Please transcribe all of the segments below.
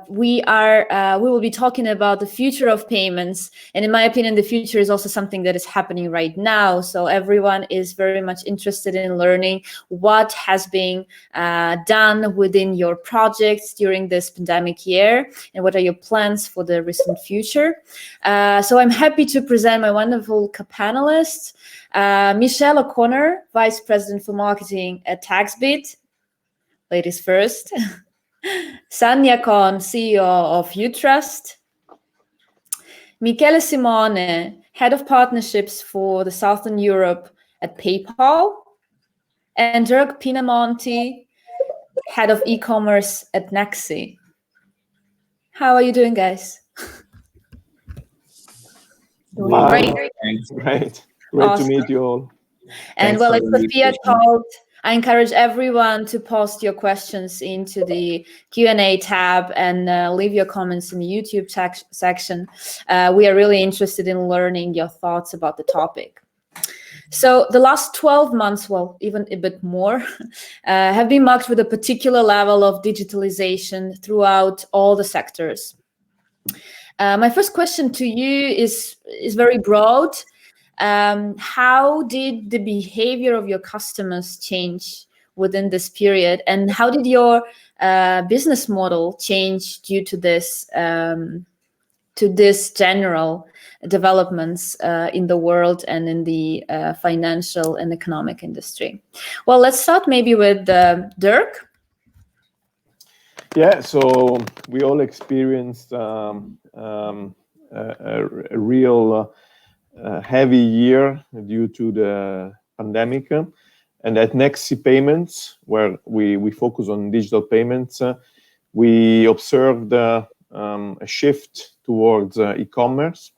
we will be talking about the future of payments. And in my opinion, the future is also something that is happening right now. So everyone is very much interested in learning what has been done within your projects during this pandemic year, and what are your plans for the recent future. So I'm happy to present my wonderful panelists. Michelle O'Connor, Vice President for Marketing at TaxBit. Ladies first. Sanja Kon, CEO of Utrust. Michele Simone, Head of Partnerships for the Southern Europe at PayPal. And Dirk Pinamonti, Head of E-commerce at Nexi. How are you doing, guys? Doing great. Great Awesome. to meet you all. And well, as Sophia told, I encourage everyone to post your questions into the Q&A tab and leave your comments in the YouTube section. We are really interested in learning your thoughts about the topic. So the last 12 months, well, even a bit more, have been marked with a particular level of digitalization throughout all the sectors. My first question to you is very broad. How did the behavior of your customers change within this period, and how did your business model change due to this general developments in the world and in the financial and economic industry? Well, let's start maybe with Dirk. Yeah, so we all experienced a real heavy year due to the pandemic, and at Nexi Payments, where we focus on digital payments, we observed a shift towards e-commerce,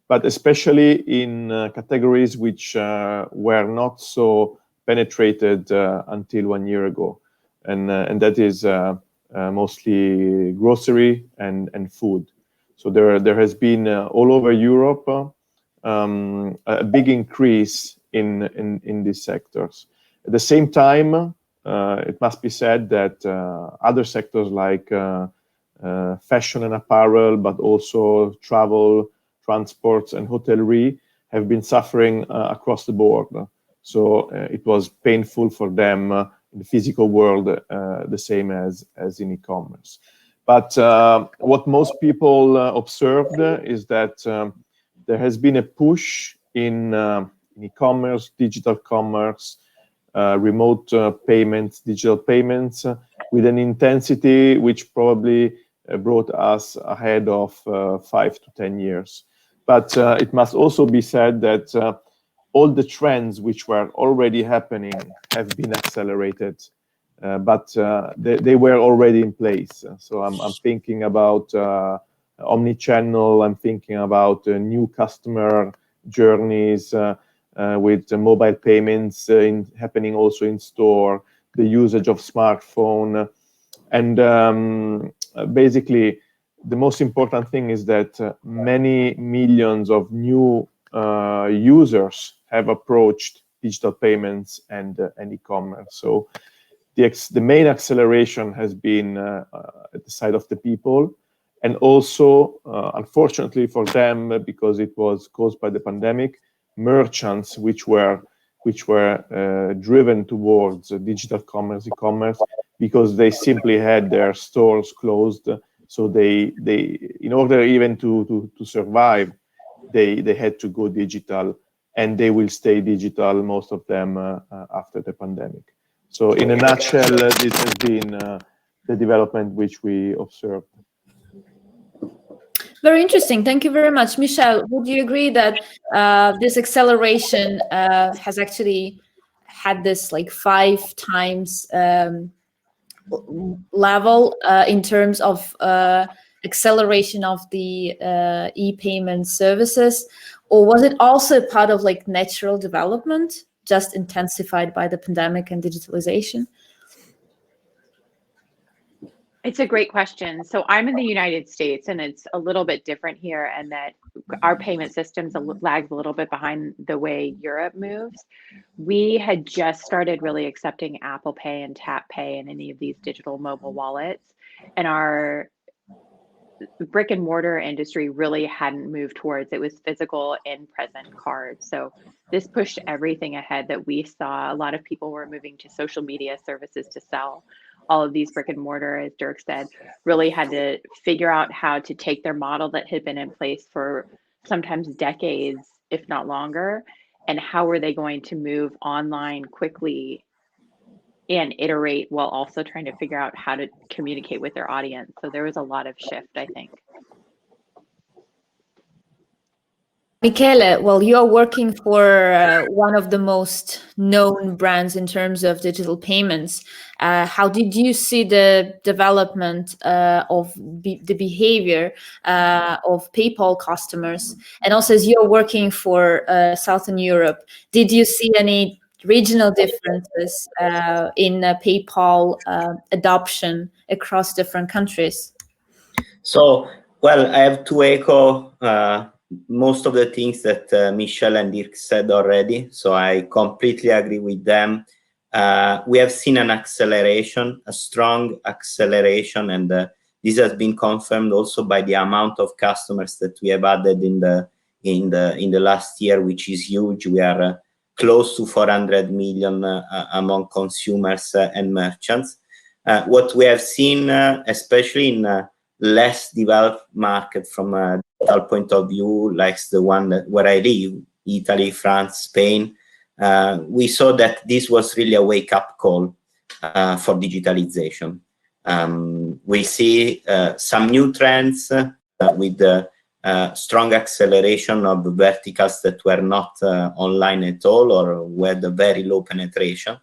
but especially in categories which were not so penetrated until 1 year ago, and that is mostly grocery and food. So there has been all over Europe a big increase in these sectors. At the same time, it must be said that other sectors like fashion and apparel, but also travel, transports, and hotelry have been suffering across the board. So it was painful for them in the physical world, the same as in e-commerce. But what most people observed is that there has been a push in e-commerce, digital commerce, remote payments, digital payments, with an intensity which probably brought us ahead of 5 to 10 years. But it must also be said that all the trends which were already happening have been accelerated, but they were already in place. So I'm thinking about omnichannel, I'm thinking about new customer journeys with mobile payments happening also in store, the usage of smartphone. And basically, the most important thing is that many millions of new users have approached digital payments and e-commerce. So the main acceleration has been at the side of the people. And also, unfortunately for them, because it was caused by the pandemic, merchants which were driven towards digital commerce, e-commerce, because they simply had their stores closed. So they in order even to survive, they had to go digital, and they will stay digital, most of them, after the pandemic. So in a nutshell, this has been the development which we observed. Very interesting. Thank you very much. Michelle, would you agree that this acceleration has actually had this like 5 times level in terms of acceleration of the e-payment services? Or was it also part of like natural development, just intensified by the pandemic and digitalization? It's a great question. So I'm in the United States, and it's a little bit different here, and that our payment systems lags a little bit behind the way Europe moves. We had just started really accepting Apple Pay and Tap Pay and any of these digital mobile wallets, and our the brick and mortar industry really hadn't moved towards. It was physical and present cards. So this pushed everything ahead that we saw. A lot of people were moving to social media services to sell. All of these brick and mortar, as Dirk said, really had to figure out how to take their model that had been in place for sometimes decades, if not longer, and how were they going to move online quickly and iterate while also trying to figure out how to communicate with their audience. So there was a lot of shift, I think. Michele, well, you are working for one of the most known brands in terms of digital payments. How did you see the development of the behavior of PayPal customers? And also, as you're working for Southern Europe, did you see any regional differences in PayPal adoption across different countries? So, well, I have to echo most of the things that Michelle and Dirk said already. So I completely agree with them. We have seen an acceleration, a strong acceleration, and this has been confirmed also by the amount of customers that we have added in the last year, which is huge. We are close to 400 million among consumers and merchants. What we have seen, especially in less developed market from a digital point of view, like the one where I live, Italy, France, Spain, we saw that this was really a wake-up call for digitalization. We see some new trends with the strong acceleration of verticals that were not online at all or with a very low penetration.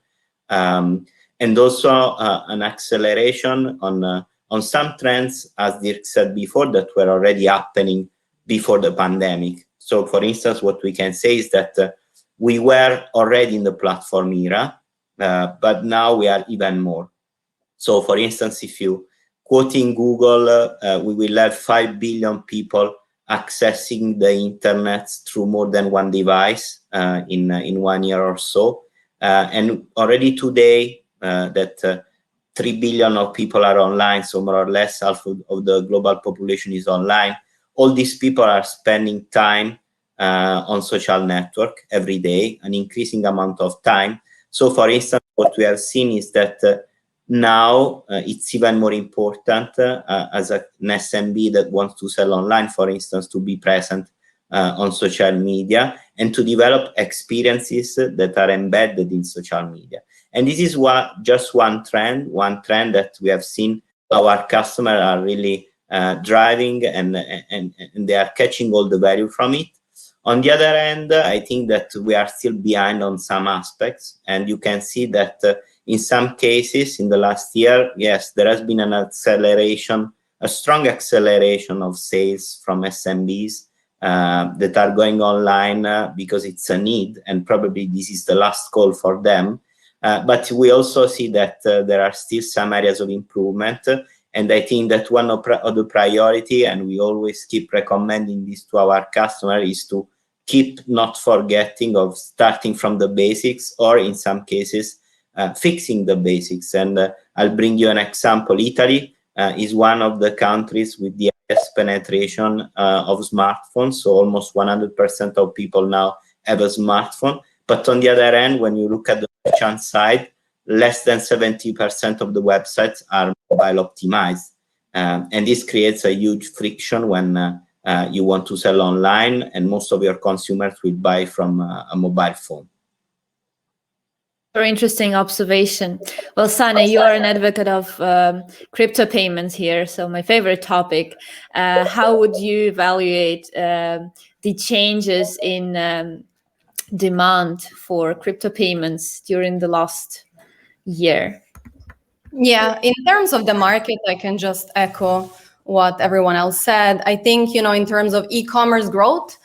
And also an acceleration on some trends, as Dirk said before, that were already happening before the pandemic. So, for instance, what we can say is that we were already in the platform era, but now we are even more. So, for instance, if you quoting Google, we will have 5 billion people accessing the internet through more than one device in 1 year or so. And already today, that 3 billion of people are online, so more or less half of the global population is online. All these people are spending time on social network every day, an increasing amount of time. So, for instance, what we have seen is that now it's even more important as an SMB that wants to sell online, for instance, to be present on social media and to develop experiences that are embedded in social media. And this is just one trend that we have seen our customers are really driving and they are catching all the value from it. On the other hand, I think that we are still behind on some aspects, and you can see that in some cases in the last year, yes, there has been an acceleration, a strong acceleration of sales from SMBs that are going online because it's a need, and probably this is the last call for them. But we also see that there are still some areas of improvement. And I think that one of the priority, and we always keep recommending this to our customer, is to keep not forgetting of starting from the basics, or in some cases, fixing the basics. And I'll bring you an example. Italy is one of the countries with the highest penetration of smartphones. So almost 100% of people now have a smartphone. But on the other hand, when you look at the merchant side, less than 70% of the websites are mobile optimized. And this creates a huge friction when you want to sell online, and most of your consumers will buy from a mobile phone. Very interesting observation. Well, Sanja, you are an advocate of crypto payments here, so my favorite topic. How would you evaluate the changes in demand for crypto payments during the last year? Yeah, in terms of the market, I can just echo what everyone else said. I think, in terms of e-commerce growth,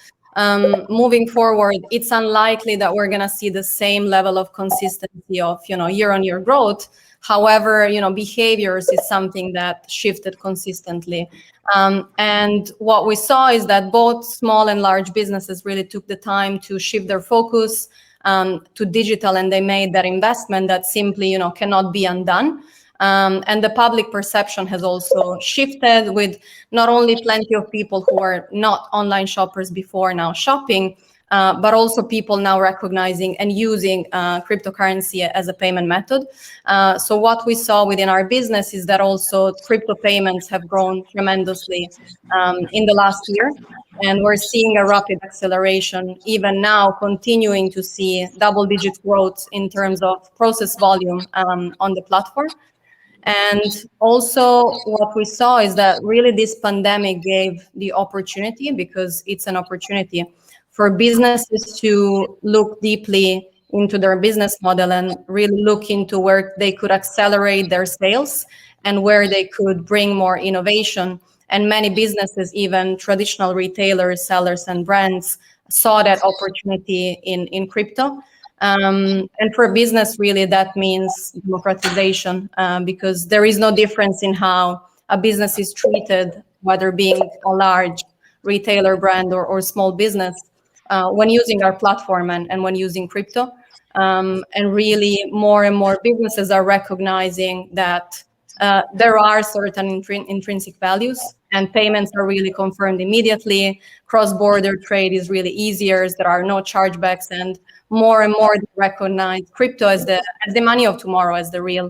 moving forward, it's unlikely that we're going to see the same level of consistency of, year-on-year growth. However, behaviors is something that shifted consistently. And what we saw is that both small and large businesses really took the time to shift their focus to digital, and they made that investment that simply, cannot be undone. And the public perception has also shifted, with not only plenty of people who are not online shoppers before now shopping, but also people now recognizing and using cryptocurrency as a payment method. So what we saw within our business is that also crypto payments have grown tremendously in the last year. And we're seeing a rapid acceleration, even now continuing to see double-digit growth in terms of process volume on the platform. And also what we saw is that really this pandemic gave the opportunity, because it's an opportunity for businesses to look deeply into their business model and really look into where they could accelerate their sales and where they could bring more innovation. And many businesses, even traditional retailers, sellers, and brands, saw that opportunity in crypto. And for business, really, that means democratization, because there is no difference in how a business is treated, whether being a large retailer, brand, or small business, when using our platform and when using crypto. And really, more and more businesses are recognizing that there are certain intrinsic values, and payments are really confirmed immediately. Cross-border trade is really easier. There are no chargebacks, and more recognize crypto as the money of tomorrow, as the real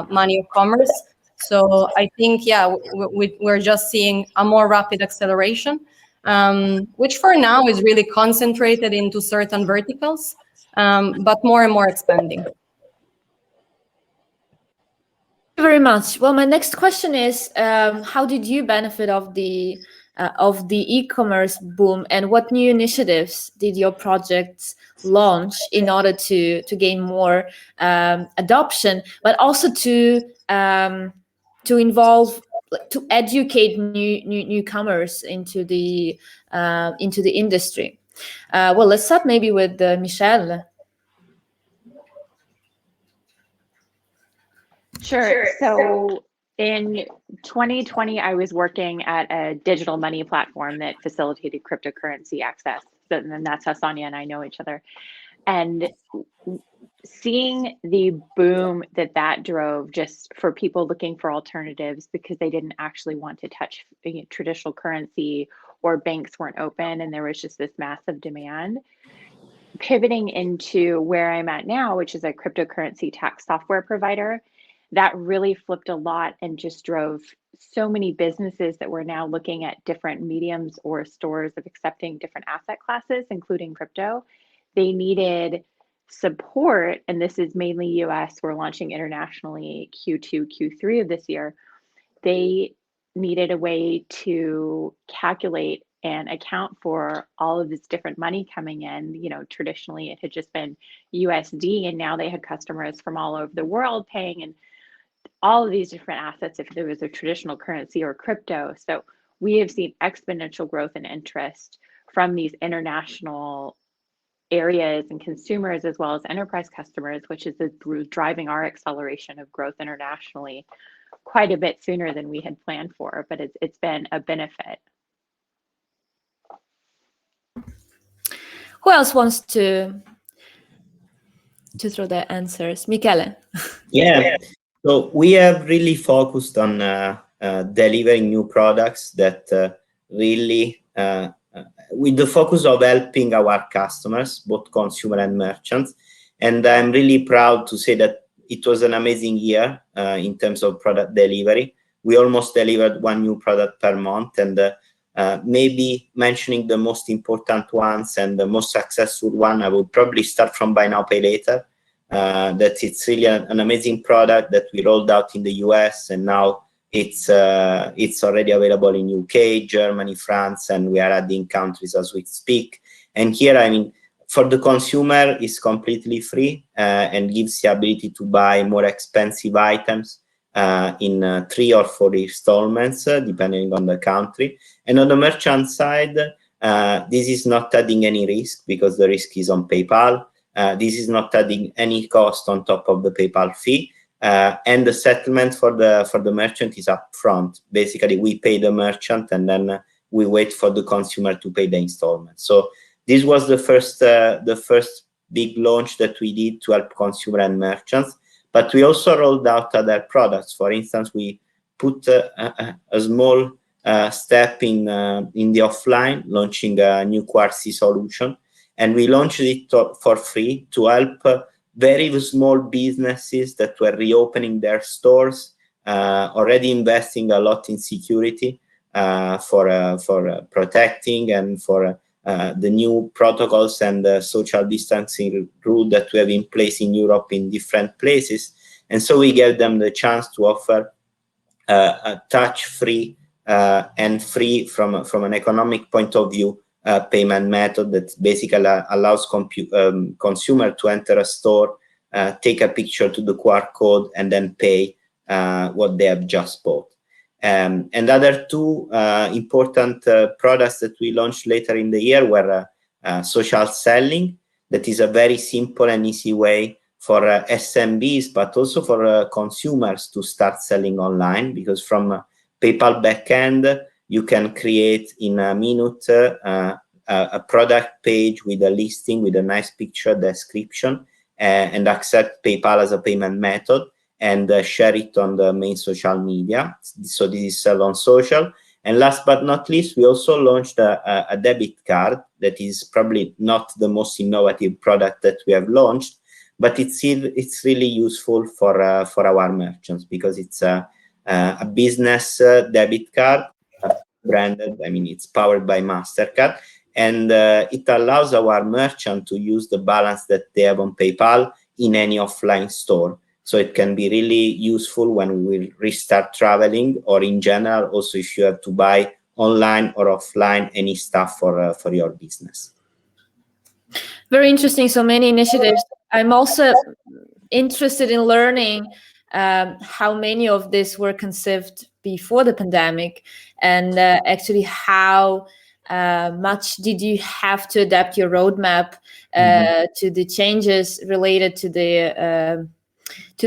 money of commerce. So I think, yeah, we're just seeing a more rapid acceleration, which for now is really concentrated into certain verticals, but more and more expanding. Thank you very much. Well, my next question is, how did you benefit of the e-commerce boom, and what new initiatives did your projects launch in order to gain more adoption, but also to involve, to educate newcomers into the industry? Well, let's start maybe with Michelle. Sure. So in 2020, I was working at a digital money platform that facilitated cryptocurrency access. And then that's how Sanja and I know each other. And seeing the boom that drove, just for people looking for alternatives because they didn't actually want to touch traditional currency, or banks weren't open, and there was just this massive demand. Pivoting into where I'm at now, which is a cryptocurrency tax software provider, that really flipped a lot and just drove so many businesses that were now looking at different mediums or stores of accepting different asset classes, including crypto. They needed support, and this is mainly US, we're launching internationally Q2, Q3 of this year. They needed a way to calculate and account for all of this different money coming in. Traditionally it had just been USD, and now they had customers from all over the world paying in all of these different assets if there was a traditional currency or crypto. So we have seen exponential growth and interest from these international areas and consumers, as well as enterprise customers, which is driving our acceleration of growth internationally quite a bit sooner than we had planned for, but it's been a benefit. Who else wants to throw their answers? Michele. Yeah. So we have really focused on delivering new products that really, with the focus of helping our customers, both consumer and merchants. And I'm really proud to say that it was an amazing year in terms of product delivery. We almost delivered one new product per month, and maybe mentioning the most important ones and the most successful one, I would probably start from Buy Now, Pay Later. That it's really an amazing product that we rolled out in the US, and now it's already available in UK, Germany, France, and we are adding countries as we speak. And here, I mean, for the consumer, it's completely free and gives the ability to buy more expensive items in 3 or 4 installments, depending on the country. And on the merchant side, this is not adding any risk, because the risk is on PayPal. This is not adding any cost on top of the PayPal fee, and the settlement for the merchant is upfront. Basically, we pay the merchant, and then we wait for the consumer to pay the installment. So this was the first big launch that we did to help consumer and merchants. But we also rolled out other products. For instance, we put a small step in the offline, launching a new QRC solution, and we launched it for free to help very small businesses that were reopening their stores, already investing a lot in security for protecting and for the new protocols and the social distancing rule that we have in place in Europe in different places. And so we gave them the chance to offer a touch-free and free from an economic point of view payment method that basically allows consumer to enter a store, take a picture to the QR code, and then pay what they have just bought. And other two important products that we launched later in the year were social selling. That is a very simple and easy way for SMBs, but also for consumers to start selling online, because from PayPal backend, you can create in a minute a product page with a listing, with a nice picture description, and accept PayPal as a payment method, and share it on the main social media. So this is Sell on Social. And last but not least, we also launched a debit card that is probably not the most innovative product that we have launched, but it's really useful for our merchants, because it's a business debit card, branded. I mean, it's powered by MasterCard, and it allows our merchant to use the balance that they have on PayPal in any offline store. So it can be really useful when we restart traveling, or in general, also if you have to buy online or offline any stuff for your business. Very interesting. So many initiatives. I'm also interested in learning how many of these were conceived before the pandemic, and actually how much did you have to adapt your roadmap to the changes related to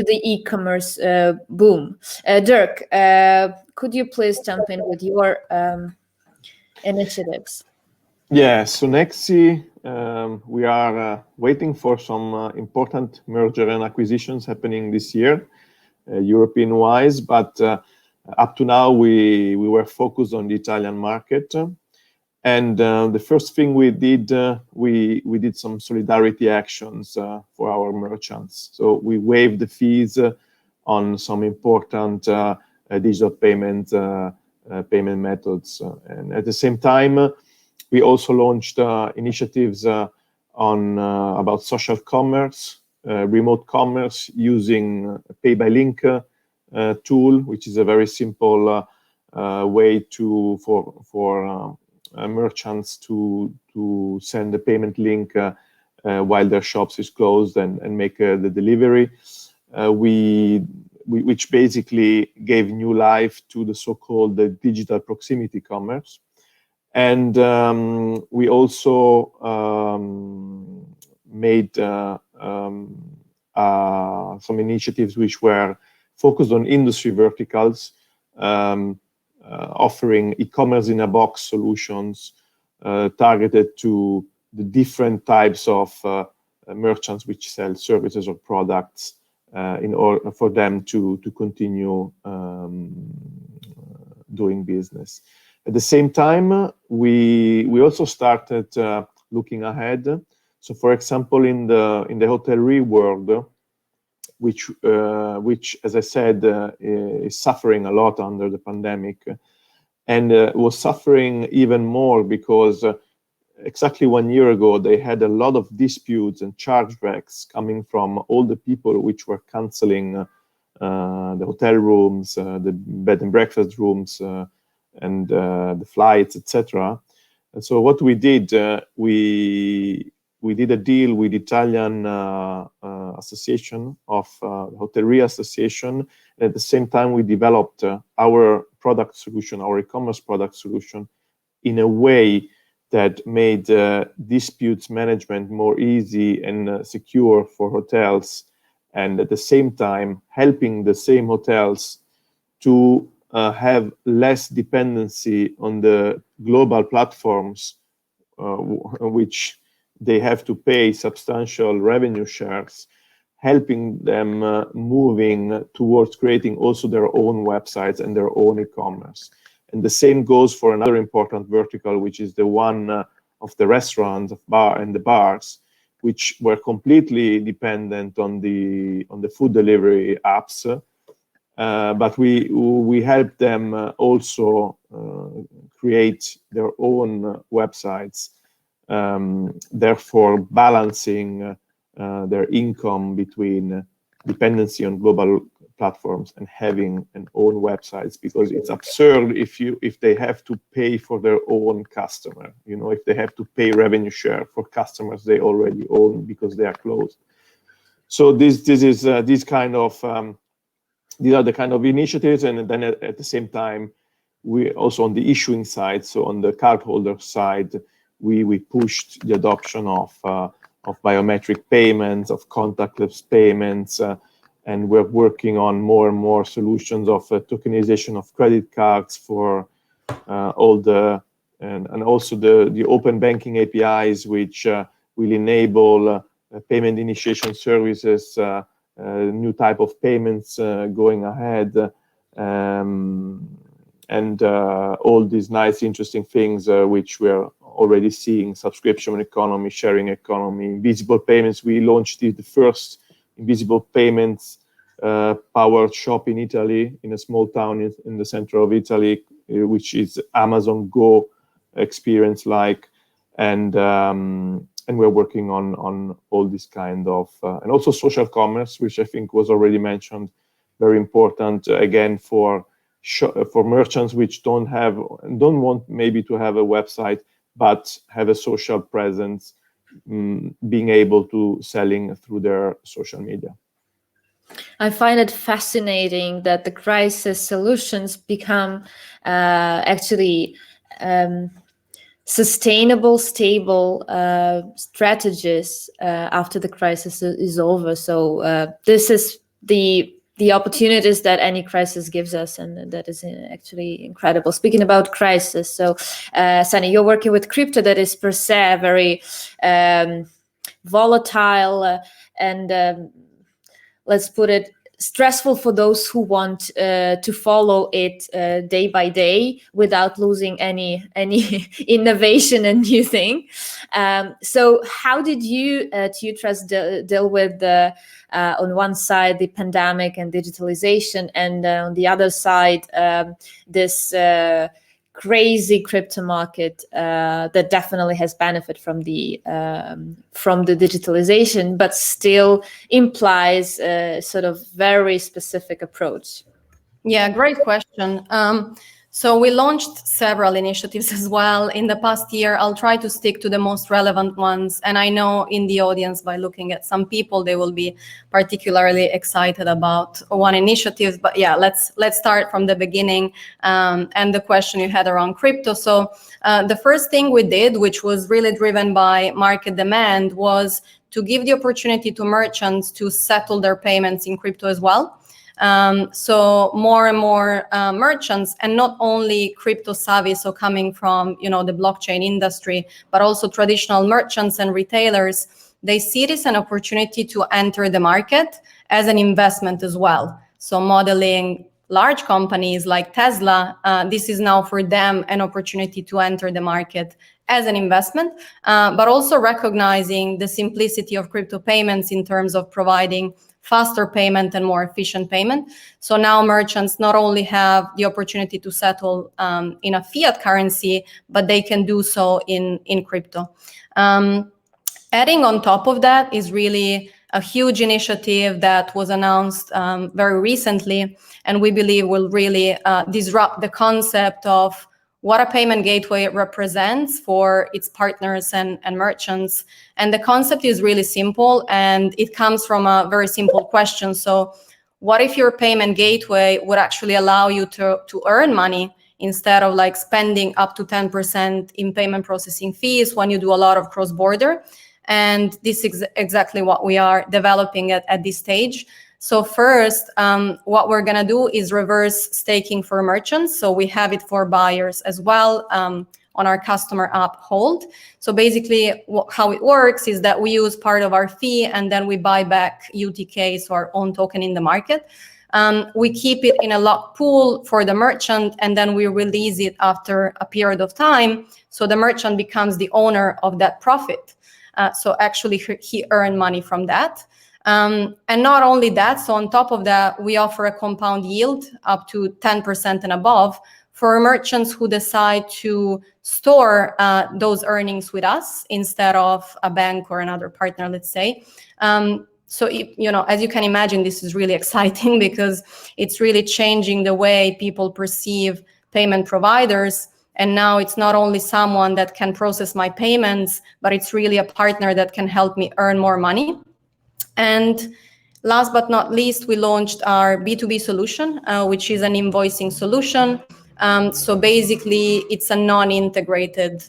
the e-commerce boom. Dirk, could you please jump in with your initiatives? Yeah, so Nexi, we are waiting for some important merger and acquisitions happening this year, European-wise, but up to now we were focused on the Italian market. And the first thing we did, we did some solidarity actions for our merchants. So we waived the fees on some important digital payment methods. And at the same time, we also launched initiatives on about social commerce, remote commerce, using a pay by link tool, which is a very simple way for merchants to send the payment link while their shops is closed and make the delivery, which basically gave new life to the so-called digital proximity commerce. And we also made some initiatives which were focused on industry verticals, offering e-commerce in a box solutions targeted to the different types of merchants which sell services or products in order for them to continue doing business. At the same time, we also started looking ahead. So, for example, in the hotellerie world, which, as I said, is suffering a lot under the pandemic, and was suffering even more because exactly 1 year ago, they had a lot of disputes and chargebacks coming from all the people which were canceling the hotel rooms, the bed and breakfast rooms, and the flights, etc. And so what we did, we did a deal with Italian Association of Hotellerie Association. And at the same time, we developed our product solution, our e-commerce product solution, in a way that made disputes management more easy and secure for hotels, and at the same time helping the same hotels to have less dependency on the global platforms, which they have to pay substantial revenue shares helping them moving towards creating also their own websites and their own e-commerce. And the same goes for another important vertical, which is the one of the restaurants and the bars, which were completely dependent on the food delivery apps. But we helped them also create their own websites, therefore balancing their income between dependency on global platforms and having an own websites, because it's absurd if they have to pay for their own customer, if they have to pay revenue share for customers they already own because they are closed. So these are the kind of initiatives. And then at the same time, we also on the issuing side, so on the cardholder side, we pushed the adoption of biometric payments, of contactless payments, and we're working on more and more solutions of tokenization of credit cards for all and also the open banking APIs, which will enable payment initiation services, new type of payments going ahead, and all these nice, interesting things which we're already seeing: subscription economy, sharing economy, invisible payments. We launched the first invisible payments powered shop in Italy, in a small town in the center of Italy, which is Amazon Go experience like, and we're working on all this kind of and also social commerce, which I think was already mentioned, very important again for merchants which don't want maybe to have a website but have a social presence, being able to selling through their social media. I find it fascinating that the crisis solutions become actually sustainable, stable strategies after the crisis is over. So this is the opportunities that any crisis gives us, and that is actually incredible. Speaking about crisis, so Sanja, you're working with crypto that is per se very volatile and let's put it, stressful for those who want to follow it day by day without losing any innovation and new thing. So how did you at Utrust deal with on one side the pandemic and digitalization, and on the other side this crazy crypto market that definitely has benefited from the digitalization, but still implies a sort of very specific approach? Yeah, great question. So we launched several initiatives as well in the past year. I'll try to stick to the most relevant ones. And I know in the audience, by looking at some people, they will be particularly excited about one initiative. But yeah, let's start from the beginning and the question you had around crypto. So the first thing we did, which was really driven by market demand, was to give the opportunity to merchants to settle their payments in crypto as well. So more and more merchants, and not only crypto savvy, so coming from the blockchain industry, but also traditional merchants and retailers, they see it as an opportunity to enter the market as an investment as well. So modeling large companies like Tesla, this is now for them an opportunity to enter the market as an investment, but also recognizing the simplicity of crypto payments in terms of providing faster payment and more efficient payment. So now merchants not only have the opportunity to settle in a fiat currency, but they can do so in crypto. Adding on top of that is really a huge initiative that was announced very recently, and we believe will really disrupt the concept of what a payment gateway represents for its partners and merchants. And the concept is really simple, and it comes from a very simple question. So what if your payment gateway would actually allow you to earn money instead of like spending up to 10% in payment processing fees when you do a lot of cross-border? And this is exactly what we are developing at this stage. So first, what we're going to do is reverse staking for merchants. So we have it for buyers as well. on our customer app hold. So basically how it works is that we use part of our fee and then we buy back UTK, so our own token in the market. We keep it in a locked pool for the merchant and then we release it after a period of time. So the merchant becomes the owner of that profit. So actually he earned money from that. And not only that, so on top of that, we offer a compound yield up to 10% and above for merchants who decide to store those earnings with us instead of a bank or another partner, let's say. So, you know, as you can imagine, this is really exciting because it's really changing the way people perceive payment providers. And now it's not only someone that can process my payments, but it's really a partner that can help me earn more money. And last but not least, we launched our B2B solution, which is an invoicing solution. So basically, it's a non-integrated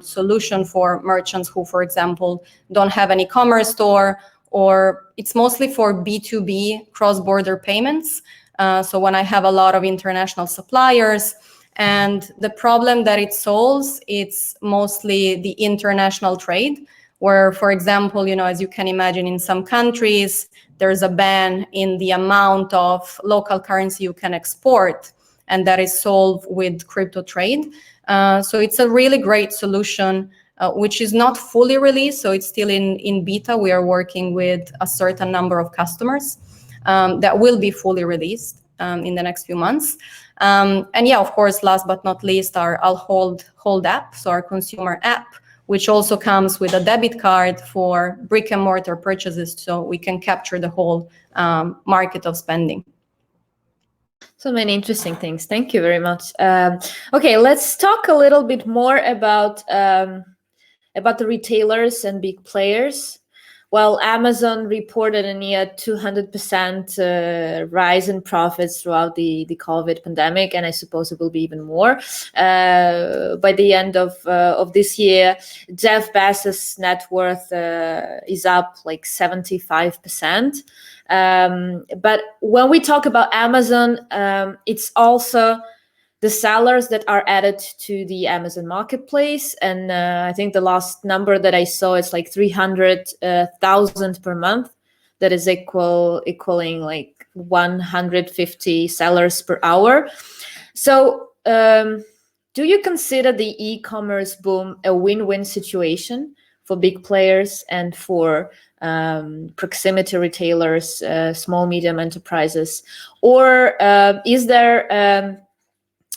solution for merchants who, for example, don't have an e-commerce store, or it's mostly for B2B cross-border payments. So when I have a lot of international suppliers, and the problem that it solves, it's mostly the international trade, where, for example, you know, as you can imagine, in some countries, there's a ban in the amount of local currency you can export, and that is solved with crypto trade. So it's a really great solution, which is not fully released, so it's still in beta. We are working with a certain number of customers that will be fully released in the next few months. And yeah, of course, last but not least, our I'll Hold app, so our consumer app, which also comes with a debit card for brick and mortar purchases, so we can capture the whole market of spending. So many interesting things. Thank you very much. Okay, let's talk a little bit more about the retailers and big players. Well, Amazon reported a near 200% rise in profits throughout the COVID pandemic, and I suppose it will be even more by the end of this year. Jeff Bezos' net worth is up like 75%. But when we talk about Amazon, it's also the sellers that are added to the Amazon marketplace. And I think the last number that I saw is like 300,000 per month. That is equaling like 150 sellers per hour. So do you consider the e-commerce boom a win-win situation for big players and for proximity retailers, small, medium enterprises? Or is there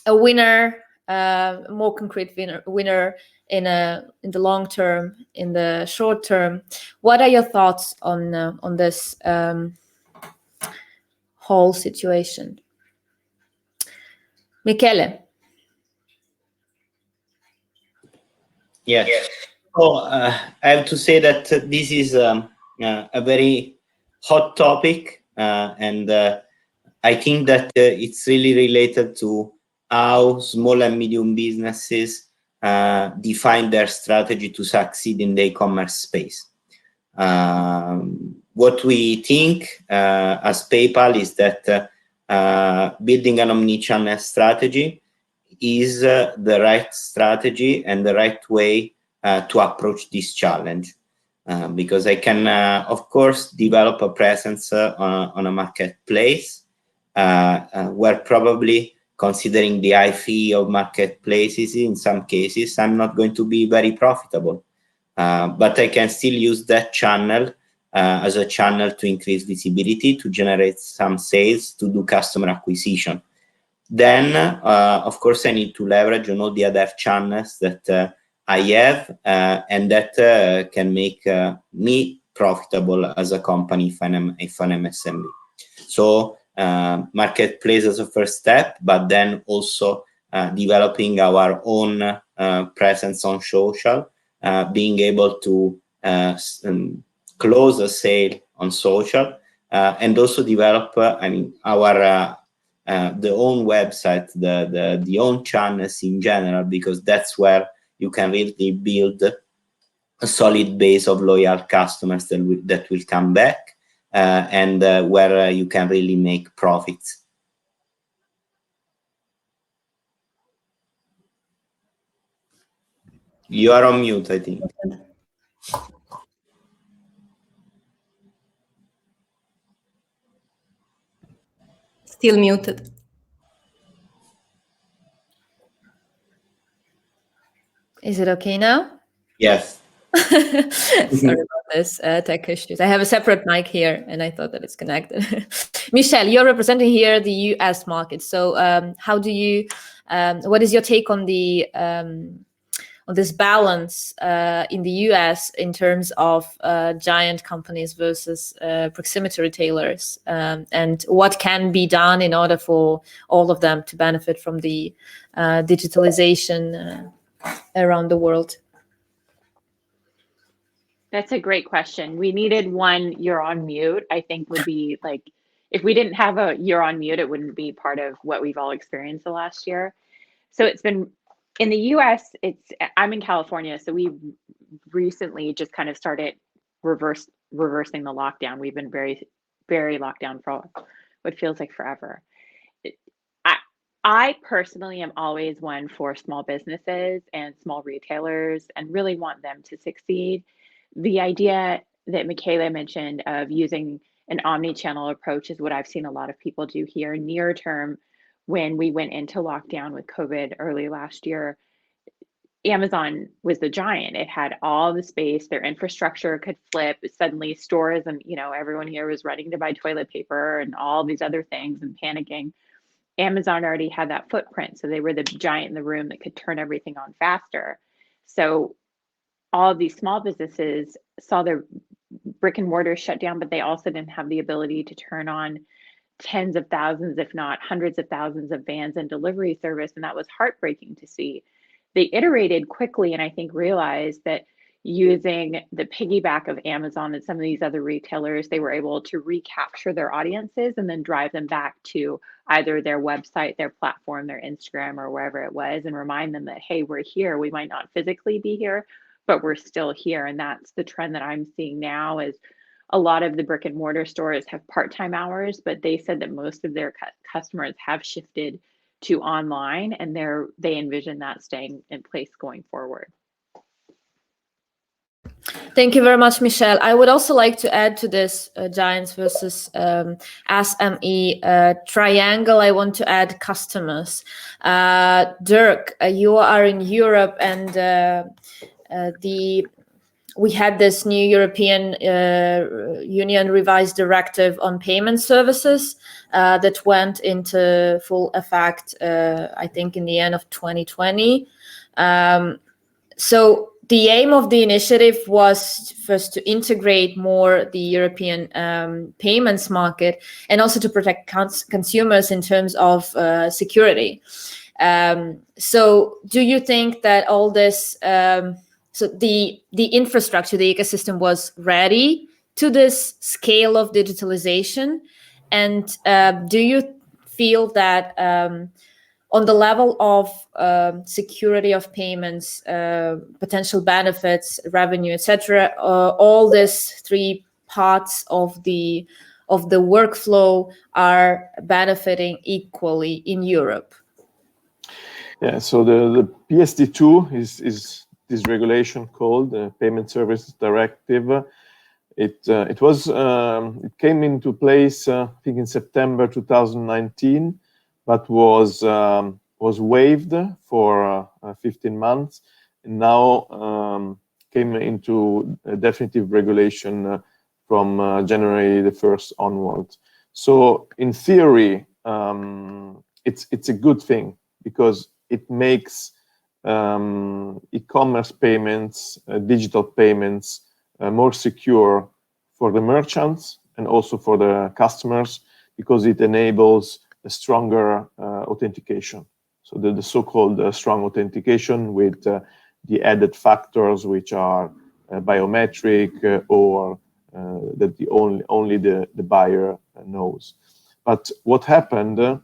a winner, more concrete winner in the long term, in the short term? What are your thoughts on this whole situation? Michele. Yes. So I have to say that this is a very hot topic, and I think that it's really related to how small and medium businesses define their strategy to succeed in the e-commerce space. What we think as PayPal is that building an omnichannel strategy is the right strategy and the right way to approach this challenge. Because I can, of course, develop a presence on a marketplace where probably, considering the high fee of marketplaces, in some cases, I'm not going to be very profitable. But I can still use that channel as a channel to increase visibility, to generate some sales, to do customer acquisition. Then, of course, I need to leverage on all the other channels that I have and that can make me profitable as a company if I'm SMB. So marketplace as a first step, but then also developing our own presence on social, being able to close a sale on social, and also develop our the own website, the own channels in general, because that's where you can really build a solid base of loyal customers that will come back, and where you can really make profits. You are on mute, I think. Still muted. Is it okay now? Yes. Sorry about this tech issues. I have a separate mic here, and I thought that it's connected. Michelle, you're representing here the US market. So, how do you? What is your take on the on this balance in the US in terms of giant companies versus proximity retailers, and what can be done in order for all of them to benefit from the digitalization around the world? That's a great question. We needed one "you're on mute," I think would be like, if we didn't have a "you're on mute," it wouldn't be part of what we've all experienced the last year. So it's been in the US, I'm in California, so we recently just kind of started reversing the lockdown. We've been very locked down for what feels like forever. I personally am always one for small businesses and small retailers and really want them to succeed. The idea that Michele mentioned of using an omni-channel approach is what I've seen a lot of people do here near term. When we went into lockdown with COVID early last year, Amazon was the giant. It had all the space, their infrastructure could flip. Suddenly stores and, everyone here was running to buy toilet paper and all these other things and panicking. Amazon already had that footprint. So they were the giant in the room that could turn everything on faster. So all of these small businesses saw their brick and mortar shut down, but they also didn't have the ability to turn on tens of thousands, if not hundreds of thousands of vans and delivery service. And that was heartbreaking to see. They iterated quickly and I think realized that using the piggyback of Amazon and some of these other retailers, they were able to recapture their audiences and then drive them back to either their website, their platform, their Instagram, or wherever it was, and remind them that, hey, we're here. We might not physically be here, but we're still here. And that's the trend that I'm seeing now is a lot of the brick and mortar stores have part-time hours, but they said that most of their customers have shifted to online and they envision that staying in place going forward. Thank you very much, Michelle. I would also like to add to this giants versus SME triangle. I want to add customers. Dirk, you are in Europe, and we had this new European Union revised directive on payment services that went into full effect, I think, in the end of 2020. So the aim of the initiative was first to integrate more the European payments market and also to protect consumers in terms of security. So do you think that all this, so the infrastructure, the ecosystem was ready to this scale of digitalization? And do you feel that on the level of security of payments, potential benefits, revenue, etc., all these three parts of the workflow are benefiting equally in Europe? Yeah, so the PSD2 is this regulation called the Payment Services Directive. It came into place I think in September 2019, but was waived for 15 months, and now came into a definitive regulation from January the 1st onwards. So in theory, it's a good thing because it makes e-commerce payments, digital payments more secure for the merchants and also for the customers, because it enables a stronger authentication. So the so-called strong authentication with the added factors which are biometric or that only the buyer knows. But what happened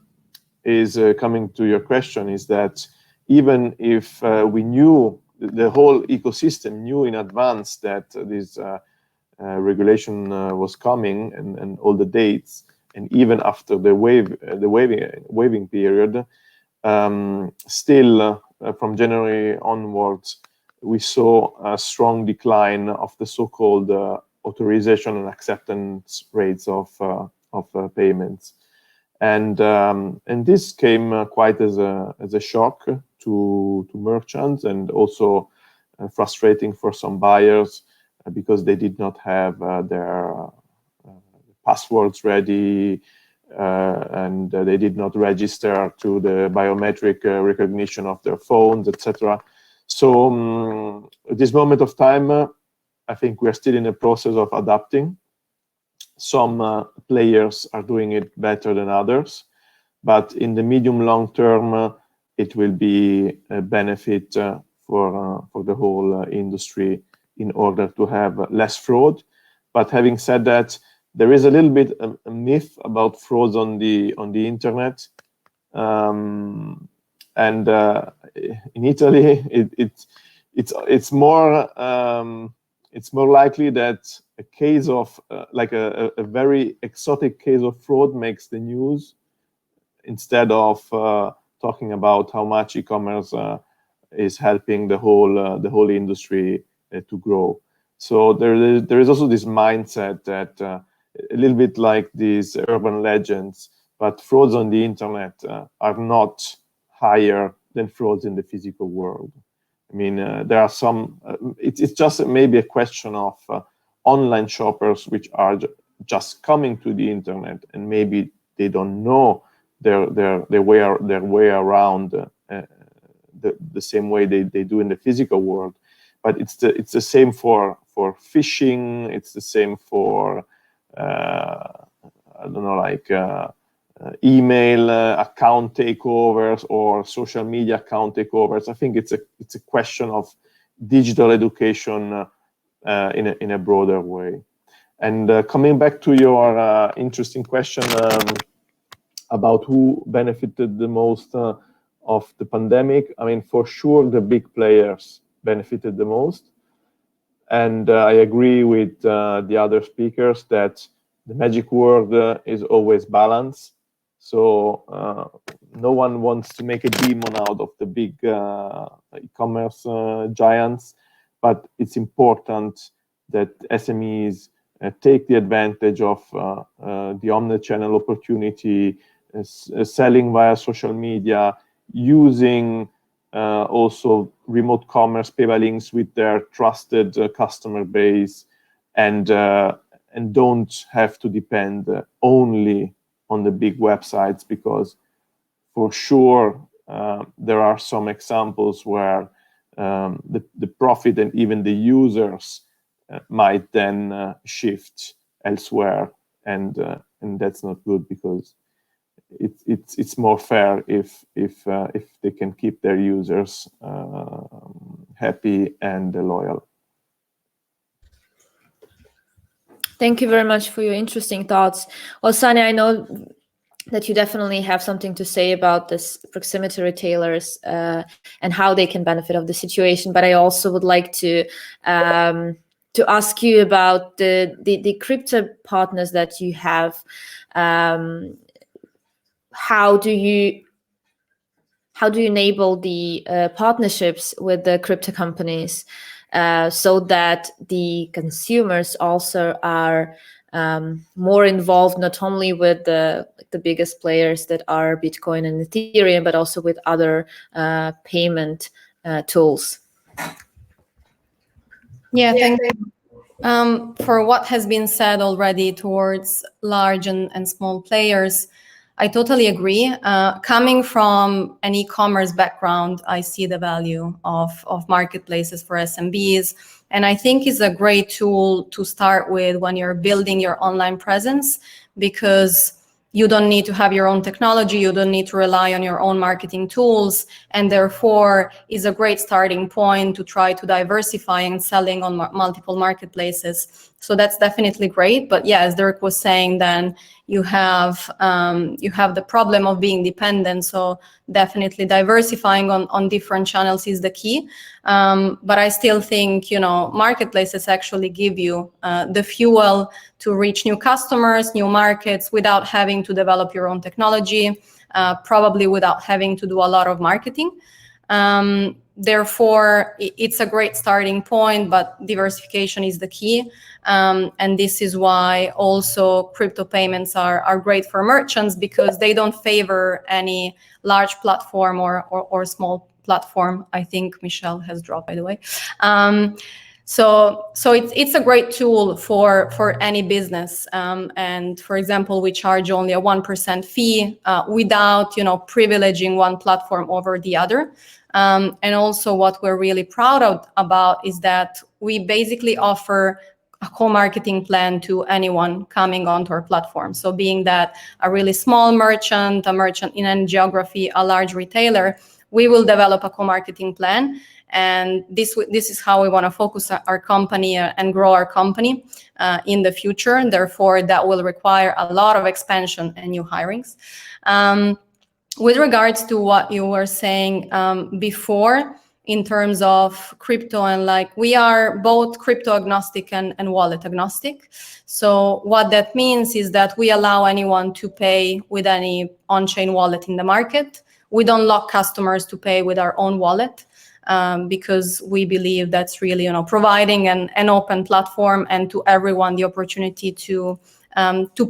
is, coming to your question, is that even if we knew, the whole ecosystem knew in advance that this regulation was coming and all the dates, and even after the waiving period, still from January onwards, we saw a strong decline of the so-called authorization and acceptance rates of payments, and this came quite as a shock to merchants, and also frustrating for some buyers because they did not have their passwords ready, and they did not register to the biometric recognition of their phones, etc. So at this moment of time, I think we're still in a process of adapting. Some players are doing it better than others, but in the medium long term, it will be a benefit for the whole industry in order to have less fraud. But having said that, there is a little bit a myth about frauds on the internet, and in Italy, it's more likely that a case of like a very exotic case of fraud makes the news instead of talking about how much e-commerce is helping the whole industry to grow. So there is also this mindset that a little bit like these urban legends, but frauds on the internet are not higher than frauds in the physical world. I mean, there are some. It's just maybe a question of online shoppers which are just coming to the internet, and maybe they don't know their way around the same way they do in the physical world. But it's the same for phishing. It's the same for I don't know, like email account takeovers or social media account takeovers. I think it's a question of digital education in a broader way. And coming back to your interesting question about who benefited the most of the pandemic, I mean, for sure the big players benefited the most. And I agree with the other speakers that the magic word is always balance. So no one wants to make a demon out of the big e-commerce giants, but it's important that SMEs take the advantage of the omnichannel opportunity, selling via social media, using also remote commerce, pay by links with their trusted customer base, and don't have to depend only on the big websites, because for sure there are some examples where the profit and even the users might then shift elsewhere, and that's not good, because it's more fair if they can keep their users happy and loyal. Thank you very much for your interesting thoughts. Well, Sanja, I know that you definitely have something to say about this proximity retailers and how they can benefit of the situation. But I also would like to ask you about the crypto partners that you have. How do you enable the partnerships with the crypto companies so that the consumers also are more involved, not only with the biggest players that are Bitcoin and Ethereum, but also with other payment tools? Yeah, thank you. For what has been said already towards large and small players, I totally agree. Coming from an e-commerce background, I see the value of marketplaces for SMBs. And I think it's a great tool to start with when you're building your online presence, because you don't need to have your own technology, you don't need to rely on your own marketing tools, and therefore is a great starting point to try to diversify and selling on multiple marketplaces. So that's definitely great. But yeah, as Dirk was saying, then you have the problem of being dependent. So definitely diversifying on different channels is the key. But I still think, marketplaces actually give you the fuel to reach new customers, new markets, without having to develop your own technology, probably without having to do a lot of marketing. Therefore, it's a great starting point, but diversification is the key. And this is why also crypto payments are great for merchants, because they don't favor any large platform or small platform. I think Michelle has dropped, by the way. So it's a great tool for any business. And for example, we charge only a 1% fee without privileging one platform over the other. And also what we're really proud about is that we basically offer a co-marketing plan to anyone coming onto our platform. So being that a really small merchant, a merchant in any geography, a large retailer, we will develop a co-marketing plan. And this is how we want to focus our company and grow our company in the future. And therefore, that will require a lot of expansion and new hirings. With regards to what you were saying before, in terms of crypto, and we are both crypto agnostic and wallet agnostic. So what that means is that we allow anyone to pay with any on-chain wallet in the market. We don't lock customers to pay with our own wallet. Because we believe that's really, providing an open platform and to everyone the opportunity to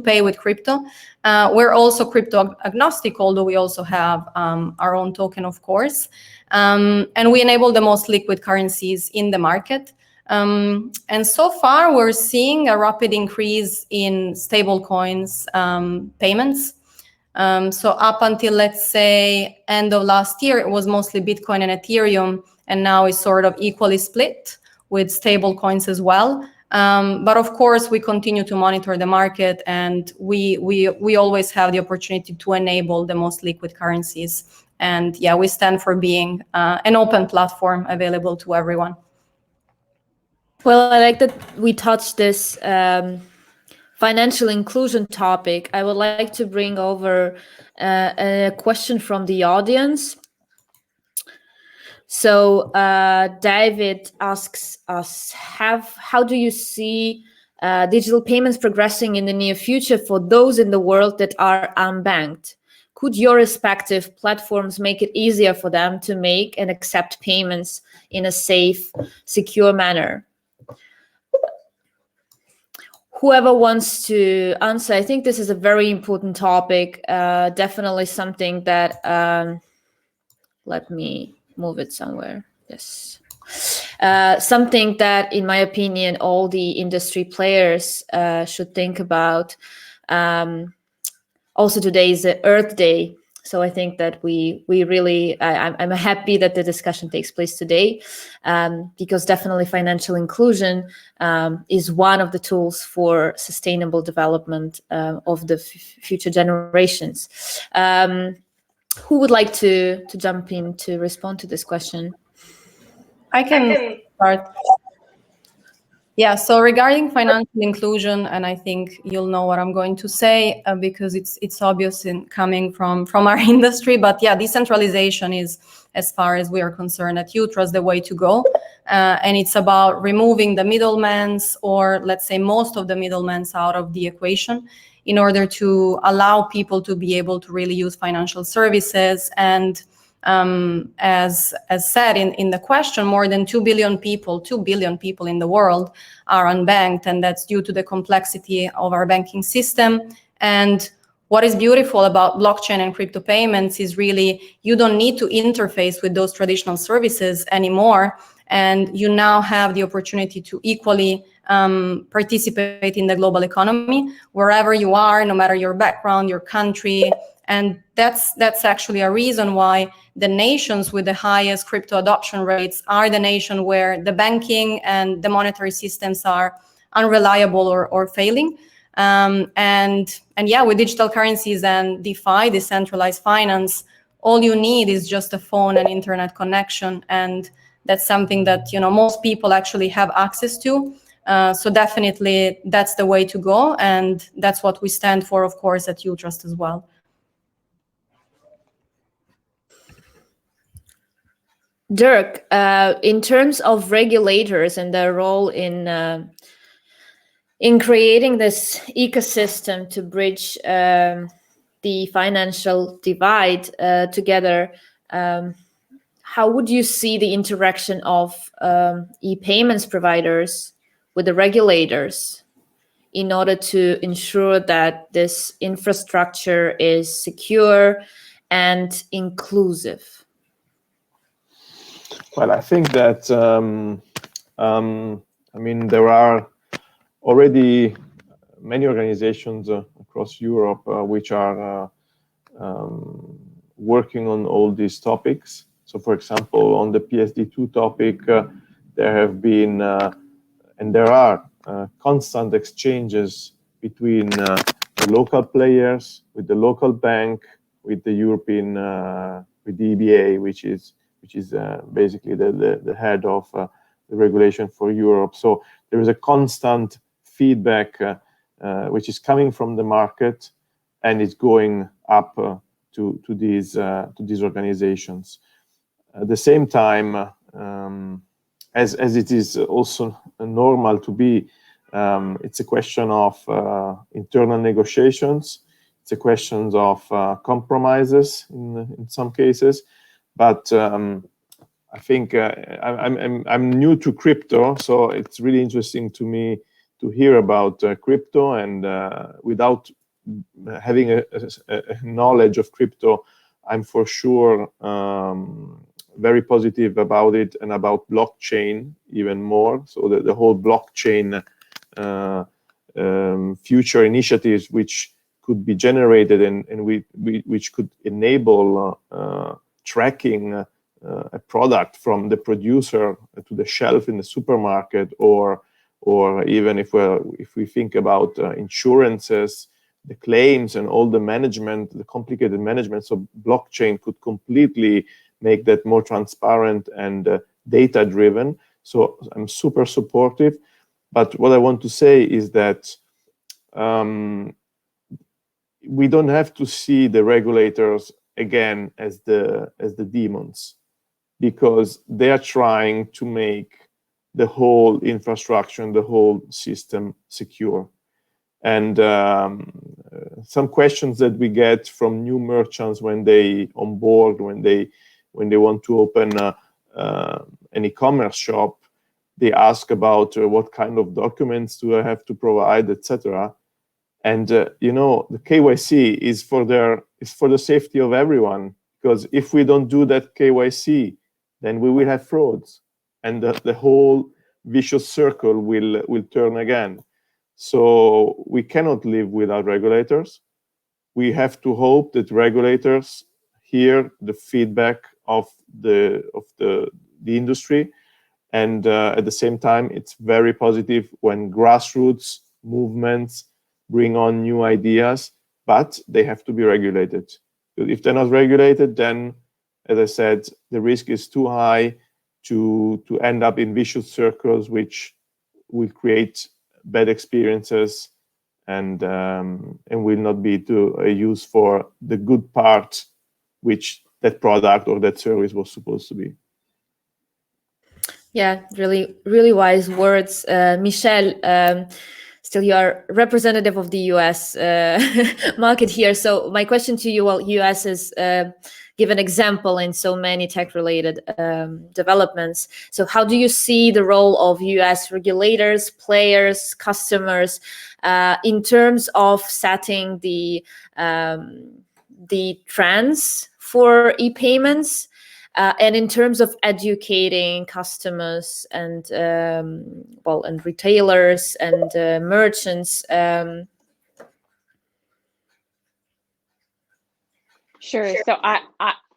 pay with crypto. We're also crypto agnostic, although we also have our own token, of course. And we enable the most liquid currencies in the market. And so far, we're seeing a rapid increase in stablecoins payments. So up until, let's say, end of last year, it was mostly Bitcoin and Ethereum, and now it's sort of equally split with stable coins as well. But of course, we continue to monitor the market, and we always have the opportunity to enable the most liquid currencies. And yeah, we stand for being an open platform available to everyone. Well, I like that we touched this financial inclusion topic. I would like to bring over a question from the audience. So David asks us, how do you see digital payments progressing in the near future for those in the world that are unbanked? Could your respective platforms make it easier for them to make and accept payments in a safe, secure manner? Whoever wants to answer, I think this is a very important topic, definitely something that, let me move it somewhere, yes. Something that, in my opinion, all the industry players should think about. Also, today is the Earth Day, so I think that we really, I'm happy that the discussion takes place today, because definitely financial inclusion is one of the tools for sustainable development of the future generations. Who would like to jump in to respond to this question? I can start. Yeah, so regarding financial inclusion, and I think you'll know what I'm going to say because it's obvious in coming from our industry, but yeah, decentralization is, as far as we are concerned at Utrust, the way to go. And it's about removing the middlemans, or let's say most of the middlemans out of the equation, in order to allow people to be able to really use financial services. And as said in the question, more than 2 billion people in the world are unbanked, and that's due to the complexity of our banking system. And what is beautiful about blockchain and crypto payments is really you don't need to interface with those traditional services anymore, and you now have the opportunity to equally participate in the global economy wherever you are, no matter your background, your country. And that's actually a reason why the nations with the highest crypto adoption rates are the nation where the banking and the monetary systems are unreliable or failing. And yeah, with digital currencies and DeFi, decentralized finance, all you need is just a phone and internet connection. And that's something that, most people actually have access to. So definitely that's the way to go. And that's what we stand for, of course, at Utrust as well. Dirk, in terms of regulators and their role in creating this ecosystem to bridge the financial divide together, how would you see the interaction of e-payments providers with the regulators in order to ensure that this infrastructure is secure and inclusive? Well, I think that there are already many organizations across Europe which are working on all these topics. So, for example, on the PSD2 topic, there have been and there are constant exchanges between the local players, with the local bank, with the European, with the EBA, which is basically the head of the regulation for Europe. So there is a constant feedback which is coming from the market, and it's going up to these organizations. At the same time, as it is also normal to be, it's a question of internal negotiations. It's a question of compromises in some cases. But I think I'm new to crypto, so it's really interesting to me to hear about crypto, and without having a knowledge of crypto, I'm for sure very positive about it, and about blockchain even more. So the whole blockchain future initiatives which could be generated and which could enable tracking a product from the producer to the shelf in the supermarket, or even if we think about insurances, the claims and all the management, the complicated management. So blockchain could completely make that more transparent and data driven. So I'm super supportive. But what I want to say is that we don't have to see the regulators again as the demons, because they are trying to make the whole infrastructure and the whole system secure. And some questions that we get from new merchants when they onboard, when they want to open an e-commerce shop, they ask about what kind of documents do I have to provide, etc. And the KYC is for the safety of everyone, because if we don't do that KYC, then we will have frauds, and the whole vicious circle will turn again. So we cannot live without regulators. We have to hope that regulators hear the feedback of the industry, and at the same time, it's very positive when grassroots movements bring on new ideas, but they have to be regulated. If they're not regulated, then, as I said, the risk is too high to end up in vicious circles, which will create bad experiences and will not be to use for the good part which that product or that service was supposed to be. Yeah, really, really wise words. Michelle, still you are representative of the US market here. So my question to you, well, US is give an example in so many tech-related developments. So how do you see the role of US regulators, players, customers in terms of setting the trends for e-payments, and in terms of educating customers and and retailers and merchants? Sure. So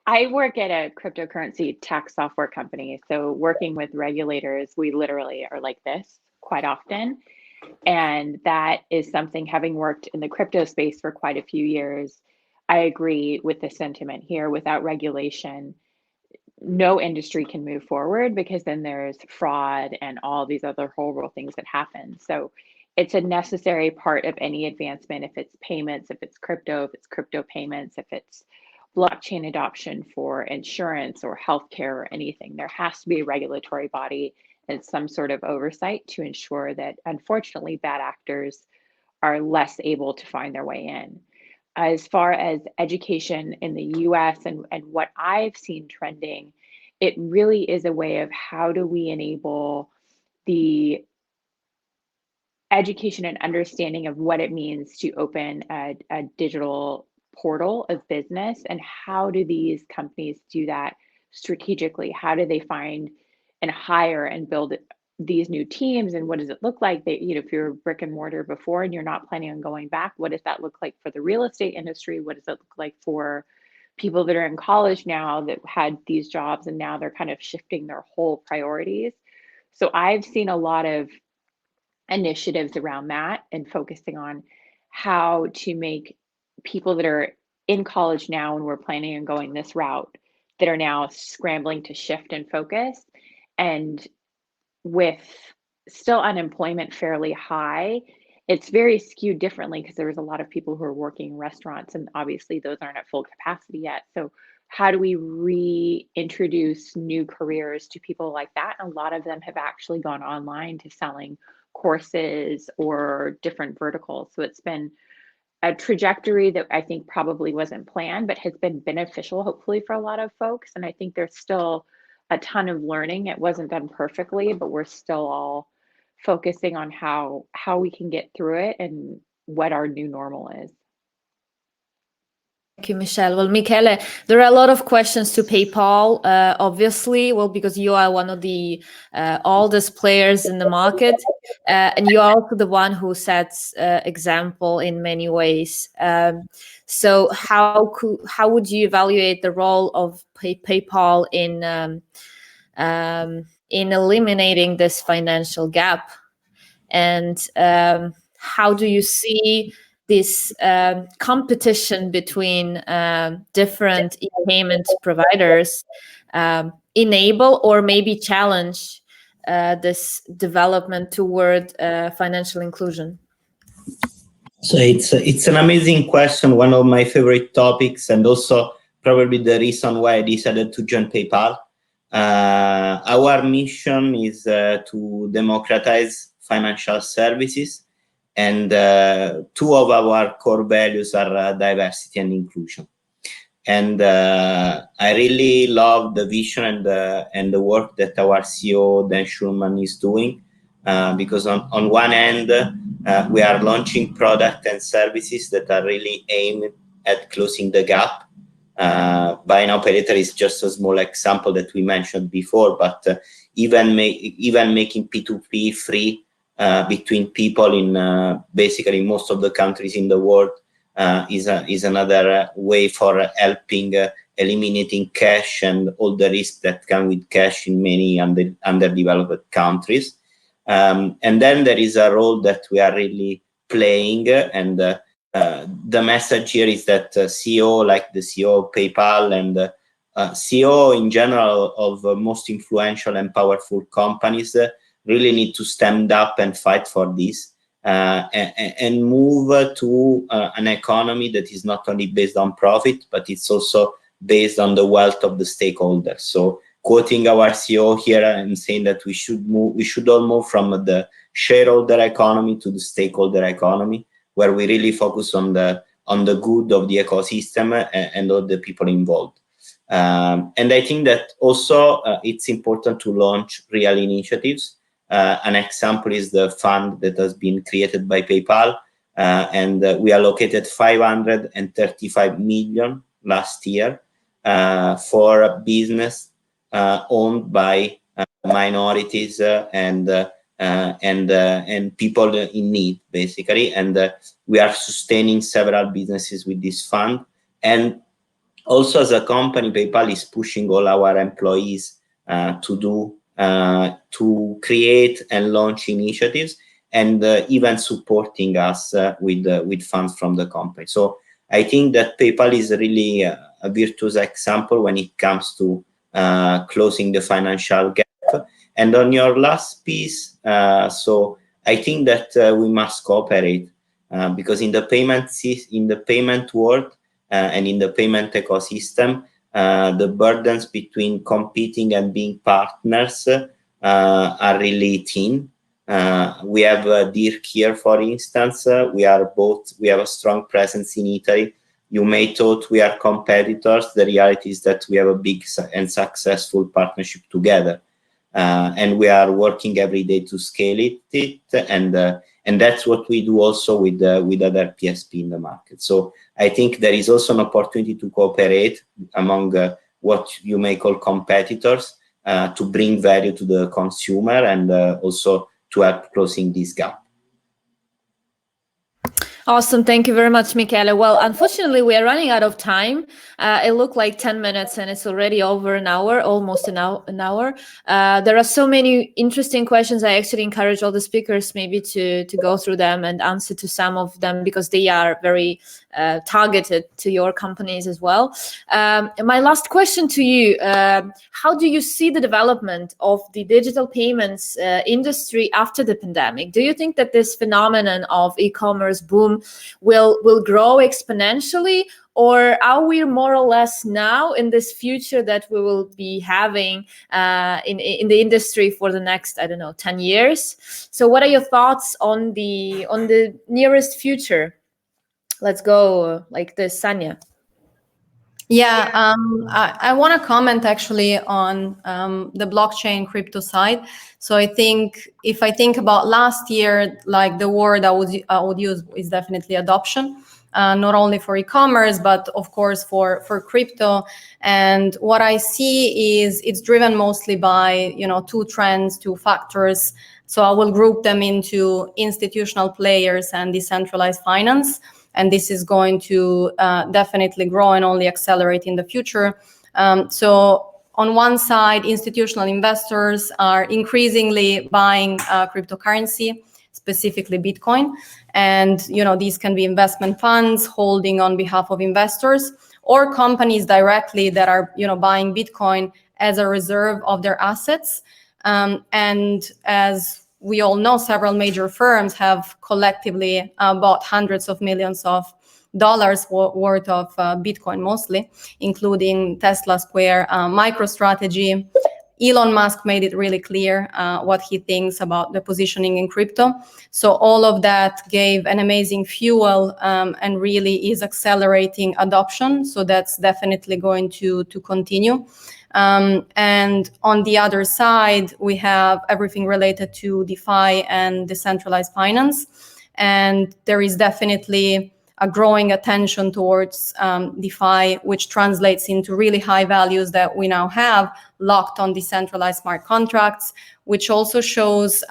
I work at a cryptocurrency tax software company. So working with regulators, we literally are like this quite often. And that is something, having worked in the crypto space for quite a few years, I agree with the sentiment here. Without regulation, no industry can move forward, because then there's fraud and all these other horrible things that happen. So it's a necessary part of any advancement, if it's payments, if it's crypto payments, if it's blockchain adoption for insurance or healthcare or anything. There has to be a regulatory body and some sort of oversight to ensure that, unfortunately, bad actors are less able to find their way in. As far as education in the US and what I've seen trending it really is a way of how do we enable the education and understanding of what it means to open a digital portal of business, and how do these companies do that strategically? How do they find and hire and build these new teams, and what does it look like? That, if you're brick and mortar before and you're not planning on going back, what does that look like for the real estate industry? What does it look like for people that are in college now that had these jobs and now they're kind of shifting their whole priorities? So I've seen a lot of initiatives around that and focusing on how to make people that are in college now and we're planning on going this route, that are now scrambling to shift and focus. And with still unemployment fairly high, it's very skewed differently because there was a lot of people who are working in restaurants, and obviously those aren't at full capacity yet. So how do we reintroduce new careers to people like that? And a lot of them have actually gone online to selling courses or different verticals. So it's been a trajectory that I think probably wasn't planned, but has been beneficial, hopefully, for a lot of folks. And I think there's still a ton of learning. It wasn't done perfectly, but we're still all focusing on how we can get through it and what our new normal is. Thank you, Michelle. Well, Michele, there are a lot of questions to PayPal, obviously, because you are one of the oldest players in the market, and you are also the one who sets example in many ways. So how would you evaluate the role of PayPal in eliminating this financial gap? And how do you see this competition between different payment providers enable or maybe challenge this development toward financial inclusion? So it's an amazing question, one of my favorite topics, and also probably the reason why I decided to join PayPal. Our mission is to democratize financial services, and two of our core values are diversity and inclusion. And I really love the vision and the work that our CEO, Dan Schulman, is doing, because on one end, we are launching products and services that are really aimed at closing the gap. Buy Now Pay Later is just a small example that we mentioned before, but even making P2P free between people in basically most of the countries in the world is another way for helping eliminating cash and all the risks that come with cash in many underdeveloped countries. And then there is a role that we are really playing, and the message here is that CEO, like the CEO of PayPal and CEO in general of most influential and powerful companies, really need to stand up and fight for this and move to an economy that is not only based on profit, but it's also based on the wealth of the stakeholders. So quoting our CEO here and saying that we should all move from the shareholder economy to the stakeholder economy, where we really focus on the good of the ecosystem and all the people involved. And I think that also it's important to launch real initiatives. An example is the fund that has been created by PayPal, and we allocated 535 million last year for a business owned by minorities and people in need, basically. And we are sustaining several businesses with this fund. And also, as a company, PayPal is pushing all our employees to create and launch initiatives, and even supporting us with funds from the company. So I think that PayPal is really a virtuous example when it comes to closing the financial gap. And on your last piece, so I think that we must cooperate because in the payment world and in the payment ecosystem, the burdens between competing and being partners are really thin. We have Dirk here, for instance. We have a strong presence in Italy. You may thought we are competitors. The reality is that we have a big and successful partnership together. And we are working every day to scale it, and that's what we do also with other PSP in the market. So I think there is also an opportunity to cooperate among what you may call competitors to bring value to the consumer and also to help closing this gap. Awesome. Thank you very much, Michele. Well, unfortunately, we are running out of time. It looked like 10 minutes and it's already over an hour, almost an hour. There are so many interesting questions. I actually encourage all the speakers maybe to go through them and answer to some of them because they are very targeted to your companies as well. My last question to you, how do you see the development of the digital payments industry after the pandemic? Do you think that this phenomenon of e-commerce boom will grow exponentially, or are we more or less now in this future that we will be having in the industry for the next, I don't know, 10 years? So what are your thoughts on the nearest future? Let's go like this, Sanja. Yeah, I want to comment actually on the blockchain crypto side. So I think if I think about last year, like the word I would use is definitely adoption, not only for e-commerce, but of course for crypto. And what I see is it's driven mostly by, two trends, two factors. So I will group them into institutional players and decentralized finance. And this is going to definitely grow and only accelerate in the future. So on one side, institutional investors are increasingly buying cryptocurrency, specifically Bitcoin. And, these can be investment funds holding on behalf of investors or companies directly that are, buying Bitcoin as a reserve of their assets. And as we all know, several major firms have collectively bought hundreds of millions of dollars worth of Bitcoin, mostly, including Tesla, Square, MicroStrategy. Elon Musk made it really clear what he thinks about the positioning in crypto. So all of that gave an amazing fuel and really is accelerating adoption. So that's definitely going to continue. And on the other side, we have everything related to DeFi and decentralized finance. And there is definitely a growing attention towards DeFi, which translates into really high values that we now have locked on decentralized smart contracts, which also shows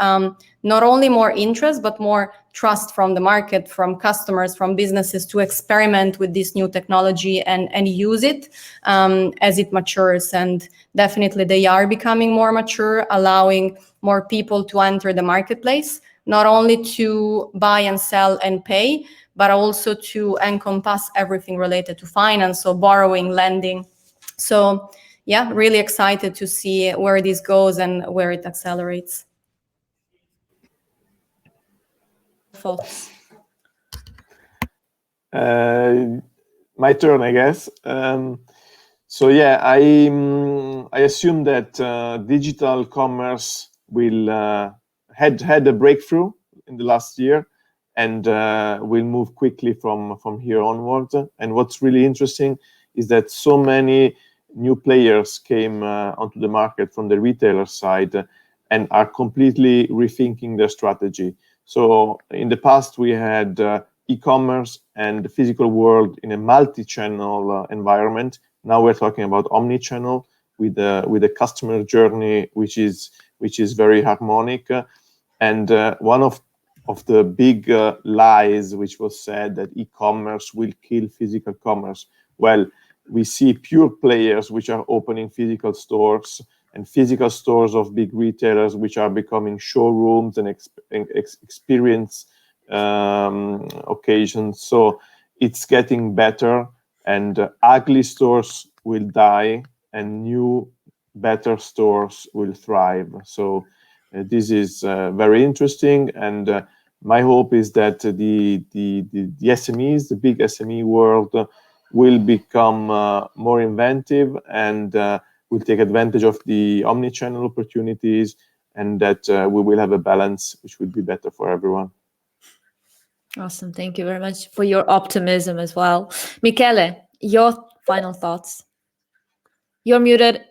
not only more interest, but more trust from the market, from customers, from businesses to experiment with this new technology and use it as it matures. And definitely they are becoming more mature, allowing more people to enter the marketplace, not only to buy and sell and pay, but also to encompass everything related to finance, so borrowing, lending. So yeah, really excited to see where this goes and where it accelerates. Thoughts? My turn, I guess. So yeah, I assume that digital commerce will had a breakthrough in the last year and will move quickly from here onwards. And what's really interesting is that so many new players came onto the market from the retailer side and are completely rethinking their strategy. So in the past, we had e-commerce and the physical world in a multi-channel environment. Now we're talking about omnichannel with a customer journey which is very harmonic. And one of the big lies which was said that e-commerce will kill physical commerce. Well, we see pure players which are opening physical stores and physical stores of big retailers which are becoming showrooms and experience occasions. So it's getting better, and ugly stores will die and new better stores will thrive. So this is very interesting, and my hope is that the SMEs, the big SME world, will become more inventive and will take advantage of the omnichannel opportunities, and that we will have a balance which will be better for everyone. Awesome. Thank you very much for your optimism as well. Michele, your final thoughts. You're muted.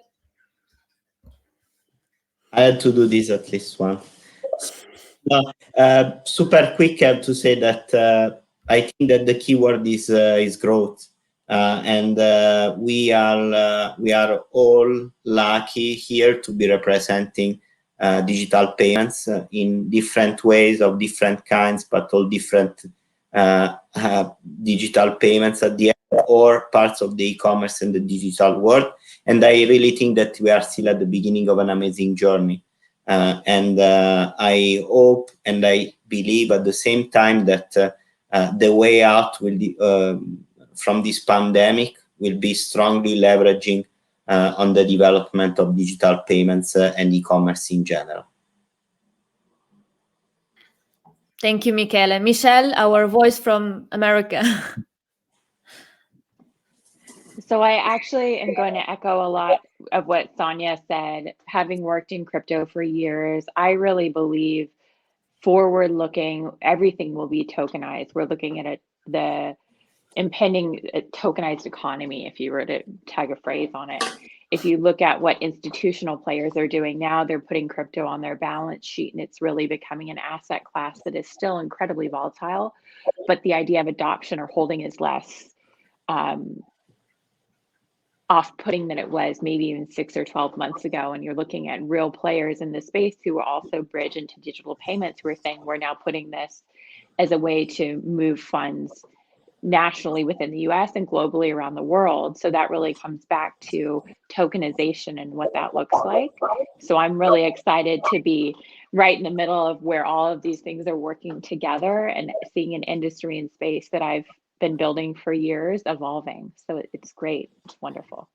I had to do this at least once. Super quick, I have to say that I think that the keyword is growth, and we are all lucky here to be representing digital payments in different ways of different kinds, but all different digital payments at the end, or parts of the e-commerce and the digital world. And I really think that we are still at the beginning of an amazing journey. And I hope and I believe at the same time that the way out will be, from this pandemic will be strongly leveraging on the development of digital payments and e-commerce in general. Thank you, Michele. Michelle, our voice from America. So I actually am going to echo a lot of what Sanja said. Having worked in crypto for years, I really believe forward-looking, everything will be tokenized. We're looking at the impending tokenized economy, if you were to tag a phrase on it. If you look at what institutional players are doing now, they're putting crypto on their balance sheet, and it's really becoming an asset class that is still incredibly volatile. But the idea of adoption or holding is less off-putting than it was maybe even 6 or 12 months ago. And you're looking at real players in the space who are also bridge into digital payments, who are saying we're now putting this as a way to move funds nationally within the US and globally around the world. So that really comes back to tokenization and what that looks like. So I'm really excited to be right in the middle of where all of these things are working together and seeing an industry and space that I've been building for years evolving. So it's great. It's wonderful.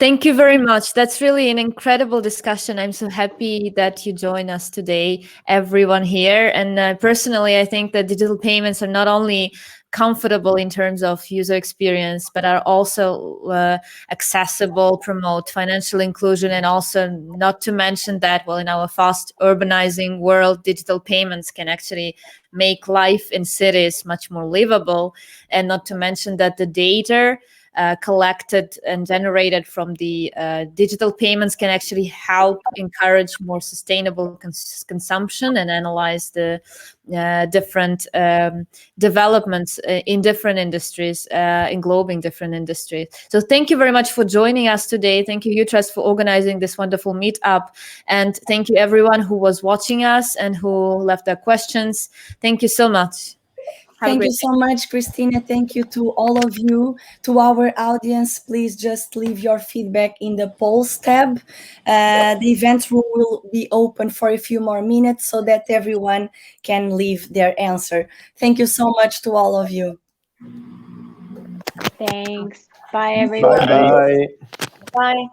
Thank you very much. That's really an incredible discussion. I'm so happy that you joined us today, everyone here. And personally, I think that digital payments are not only comfortable in terms of user experience, but are also accessible, promote financial inclusion, and also not to mention that, well, in our fast urbanizing world, digital payments can actually make life in cities much more livable. And not to mention that the data collected and generated from the digital payments can actually help encourage more sustainable consumption and analyze the different developments in different industries, englobing different industries. So thank you very much for joining us today. Thank you, Utrust, for organizing this wonderful meetup. And thank you everyone who was watching us and who left their questions. Thank you so much. Thank you so much, Kristina. Thank you to all of you. To our audience, please just leave your feedback in the polls tab. The event room will be open for a few more minutes so that everyone can leave their answer. Thank you so much to all of you. Thanks. Bye, everyone. Bye. Bye.